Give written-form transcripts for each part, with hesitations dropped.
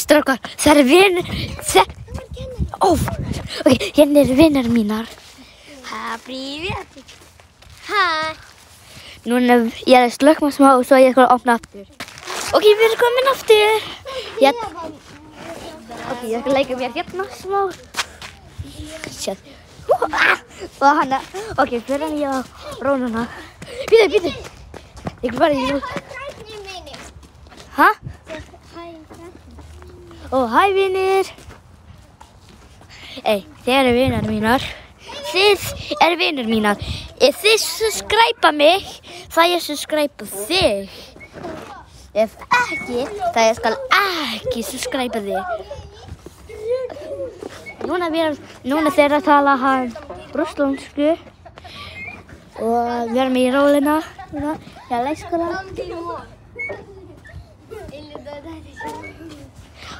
Strákar, það eru vinir. Ok, hérna eru vinir mínar. Привет. Hæ. Núna ég að slökkna smá og svo ég skal opna aftur. Ok, við erum komin aftur. Ok, ég skal leika mér hérna smá. Sjá. Og hana. Ok, fyrir hann ég á rónuna. Býtu. Ég vil bara í rú. Hæ? Ó, hæ vinir. Þið eru vinir mínar. Þið eru vinir mínar. Ef þið subscribe mig, það ég subscribe þig. Ef ekki, það ég skal ekki subscribe þig. Núna þeir að tala hann rússlandsku. Og við erum í rólina. Ég er leikskóla.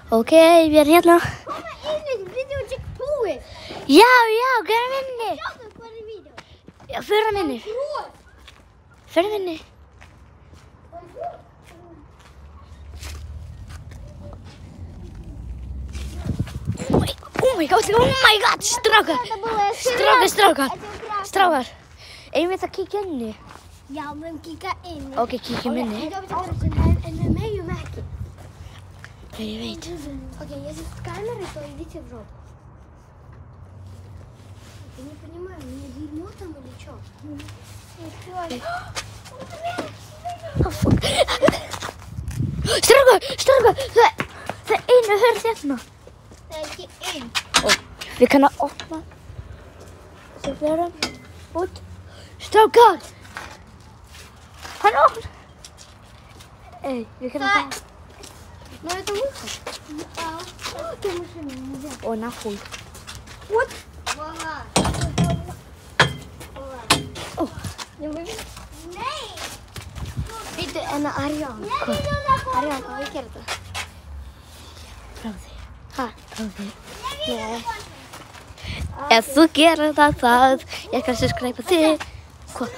Ok, við erum hérna. Já, gerum inni. Já, förum inni. Oh my god, strákar. Eigum við að kíkja inni? Já, við höfum kíkja inni. Ok, kíkjum inni. En við megjum ekki. Ég veit. Ok, если камеры, то идите в жопу. Я не понимаю, мне дерьмо там или что? Strákar, það er einu hörð hérna. Það er ekki inn. Við kannum að opna. Svo förum út. Strákar! Hann opna. Við kannum að... Но это выход. Это машина нельзя. О, нахуй. Вот. Вала. Не выбери. Видите, она Ариан. Ариан, как вы керта? Prófið. Nei. Ef þú gerir það, ég skal subscribe þig. Hvað?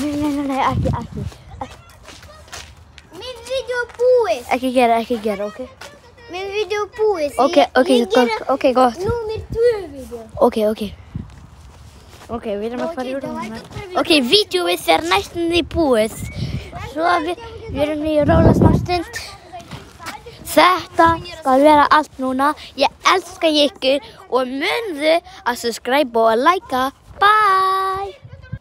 Nei, ekki. Mitt video búið. Ekki gera, ok? Mitt video búið. Ok, gott. Númer 2 video. Ok, við erum að fara í rúmuna. Ok, vídeóið er næstum því búið. Svo við erum í róla smá stund. Þetta skal vera allt núna. Ég elska ykkur og munðu að subscribe og likea. Bye!